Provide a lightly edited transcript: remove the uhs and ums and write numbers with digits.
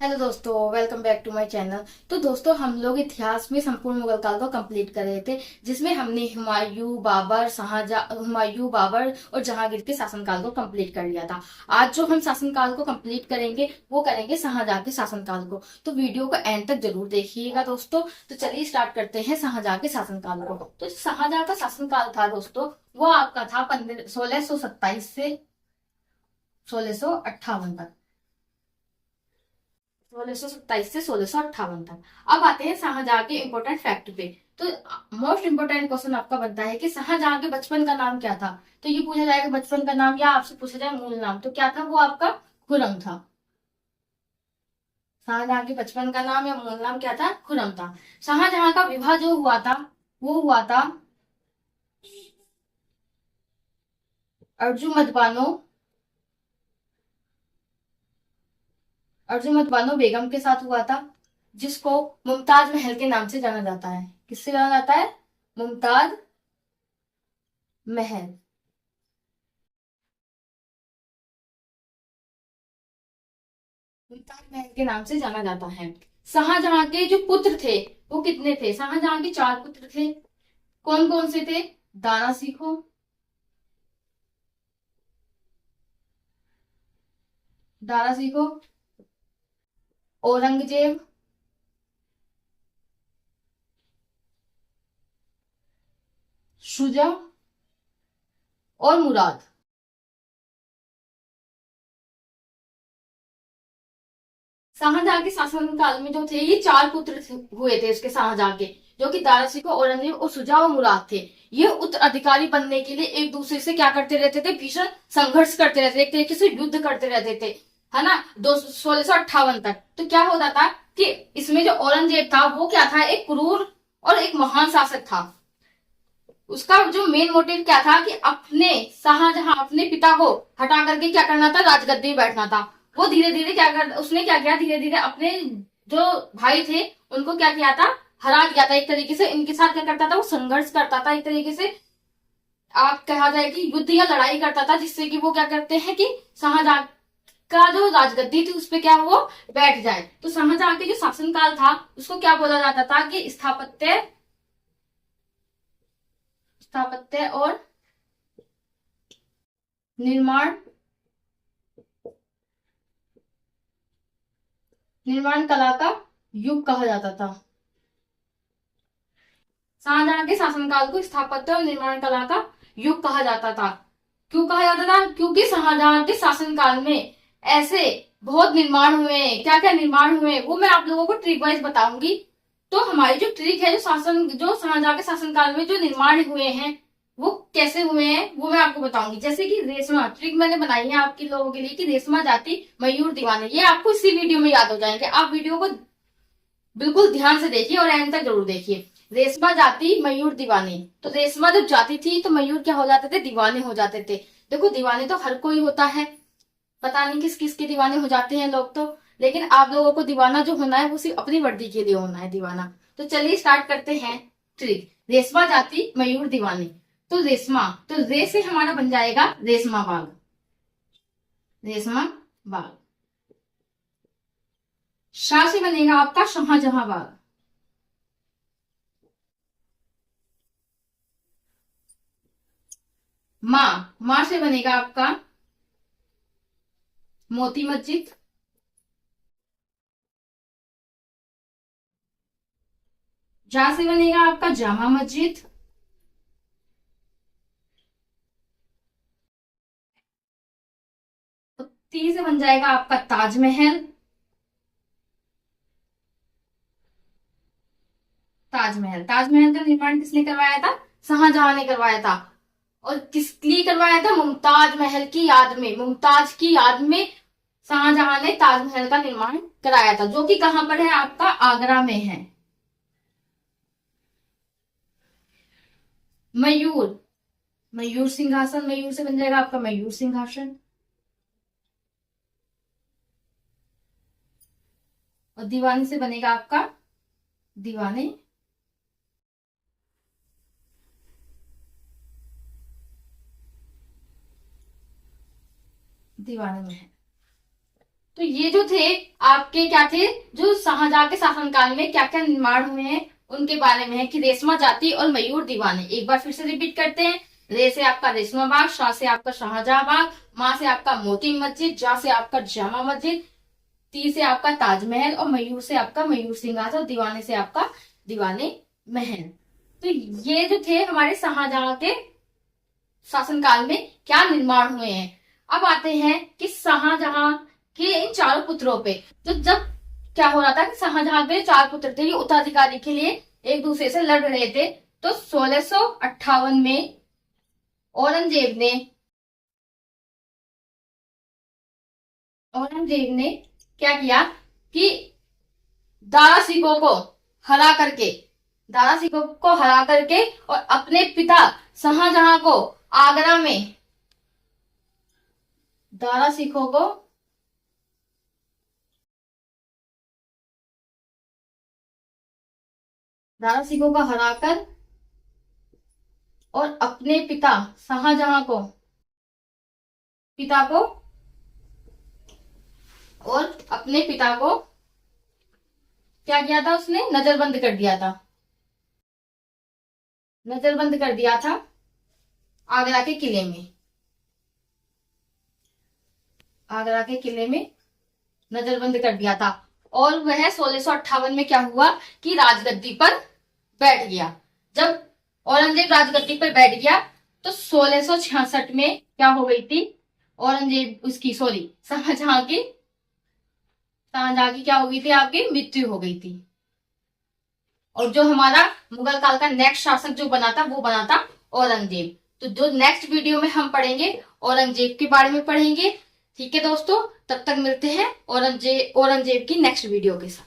Hello दोस्तों, welcome back to my channel. तो दोस्तों, हम लोग इतिहास में संपूर्ण मुगल काल को कंप्लीट कर रहे थे, जिसमें हमने हुमायूं, बाबर और जहांगीर के शासनकाल को कंप्लीट कर लिया था। आज जो हम शासनकाल को कंप्लीट करेंगे वो करेंगे शाहजहां के शासनकाल को। तो वीडियो को एंड तक जरूर देखिएगा दोस्तों। तो चलिए स्टार्ट करते हैं शाहजहां के शासनकाल को। तो शाहजहां का शासनकाल था दोस्तों, वो आपका था 1627 से 1658 तक। 1627 से 1658 तक। अब आते हैं शाहजहां के इंपोर्टेंट फैक्ट पे। तो मोस्ट इंपोर्टेंट क्वेश्चन आपका बनता है कि शाहजहां के बचपन का नाम क्या था। तो ये पूछा जाएगा बचपन का नाम, या आपसे पूछा जाए मूल नाम, तो क्या था वो आपका खुरम था। शाहजहां के बचपन का नाम या मूल नाम क्या था? खुरम था। शाहजहां का विवाह जो हुआ था वो हुआ था अर्जुमंद बानो अर्जुमंद बानो बेगम के साथ हुआ था, जिसको मुमताज महल के नाम से जाना जाता है। किससे जाना जाता है? मुमताज महल। मुमताज महल के नाम से जाना जाता है। शाहजहां के जो पुत्र थे वो कितने थे? शाहजहां के चार पुत्र थे। कौन कौन से थे? दारा सिखो, दारा सिखो, औरंगजेब, शुजा और मुराद। शाहजहां के शासनकाल में जो थे ये चार पुत्र हुए थे इसके, शाहजहां के, जो कि दारा सिखो, औरंगजेब और शुजा और मुराद थे। ये उत्तराधिकारी बनने के लिए एक दूसरे से क्या करते रहते थे? भीषण संघर्ष करते रहते थे, एक तरीके से युद्ध करते रहते थे, है ना। दो 1658 तक। तो क्या होता था कि इसमें जो औरंगजेब था वो क्या था? एक क्रूर और एक महान शासक था। उसका जो मेन मोटिव क्या था कि अपने शाहजहां अपने पिता को हटा करके क्या करना था? राजगद्दी में बैठना था। वो धीरे धीरे उसने क्या किया? धीरे धीरे अपने जो भाई थे उनको क्या किया था? हरा दिया था एक तरीके से। इनके साथ क्या करता था? वो संघर्ष करता था, एक तरीके से आप कहा जाए कि युद्ध या लड़ाई करता था, जिससे कि वो क्या करते हैं कि शाहजहां का जो राजगद्दी थी उस पर क्या वो बैठ जाए। तो शाहजहां के जो शासनकाल था उसको क्या बोला जाता था? कि स्थापत्य और निर्माण निर्माण कला का युग कहा जाता था। शाहजहां के शासनकाल को स्थापत्य और निर्माण कला का युग कहा जाता था। क्यों कहा जाता था? क्योंकि शाहजहां के शासनकाल में ऐसे बहुत निर्माण हुए। क्या क्या निर्माण हुए वो मैं आप लोगों को ट्रिक वाइज बताऊंगी। तो हमारी जो ट्रिक है, जो शाहजहां के शासनकाल में जो निर्माण हुए हैं वो कैसे हुए हैं वो मैं आपको बताऊंगी। जैसे कि रेशमा ट्रिक मैंने बनाई है आपके लोगों के लिए कि रेशमा जाति मयूर दीवाने, ये आपको इसी वीडियो में याद हो जाएंगे। आप वीडियो को बिल्कुल ध्यान से देखिए और एंड तक जरूर देखिए। रेशमा जाति मयूर दीवाने। तो रेशमा जब जाती थी तो मयूर क्या हो जाते थे? दीवाने हो जाते थे। देखो, दीवाने तो हर कोई होता है, पता नहीं किस किस के दीवाने हो जाते हैं लोग तो। लेकिन आप लोगों को दीवाना जो होना है वो सिर्फ अपनी वर्दी के लिए होना है दीवाना। तो चलिए स्टार्ट करते हैं ट्रिक। रेशमा जाति मयूर दीवाने। तो रेशमा, तो रे से हमारा बन जाएगा रेशमा बाग। रेशमा बाग। शाह से बनेगा आपका शाहजहां बाग। माँ से बनेगा आपका मोती मस्जिद। जा से बनेगा आपका जामा मस्जिद। तो ती से बन जाएगा आपका ताजमहल। ताजमहल, ताजमहल का निर्माण किसने करवाया था? शाहजहां ने करवाया था। और किस लिए करवाया था? मुमताज महल की याद में, मुमताज की याद में शाहजहां ने ताजमहल का निर्माण कराया था, जो कि कहां पर है? आपका आगरा में है। मयूर, मयूर सिंहासन, मयूर से बन जाएगा आपका मयूर सिंहासन। और दीवाने से बनेगा आपका दीवाने, दीवाने में है। तो ये जो थे आपके क्या थे, जो शाहजहां के शासनकाल में क्या क्या निर्माण हुए हैं उनके बारे में है कि रेशमा जाति और मयूर दीवाने। एक बार फिर से रिपीट करते हैं। रे से आपका रेशमा बाग, शाह से आपका शाहजहां बाग, माँ से आपका मोती मस्जिद, जा से आपका जामा मस्जिद, ती से आपका ताजमहल और मयूर से आपका मयूर सिंहासन और दीवाने से आपका दीवाने महल। तो ये जो थे हमारे शाहजहां के शासनकाल में क्या निर्माण हुए हैं। अब आते हैं कि शाहजहां के इन चारों पुत्रों पे। तो जब क्या हो रहा था कि शाहजहां के 4 पुत्र थे, ये उत्तराधिकारी के लिए एक दूसरे से लड़ रहे थे। तो 1658 में औरंगजेब ने क्या किया कि दारा सिकों को हरा करके और अपने पिता शाहजहां को आगरा में दारा सिखों को हराकर और अपने पिता शाहजहां को क्या किया था, उसने नजरबंद कर दिया था आगरा के किले में नजरबंद कर दिया था। और वह 1658 में क्या हुआ कि राजगद्दी पर बैठ गया। जब औरंगजेब राजगद्दी पर बैठ गया तो 1666 में क्या हो गई थी, शाहजहां की क्या हो गई थी, आपकी मृत्यु हो गई थी। और जो हमारा मुगल काल का नेक्स्ट शासक जो बना था वो बना था औरंगजेब। तो जो नेक्स्ट वीडियो में हम पढ़ेंगे औरंगजेब के बारे में पढ़ेंगे। ठीक है दोस्तों, तब तक मिलते हैं औरंगजेब की नेक्स्ट वीडियो के साथ।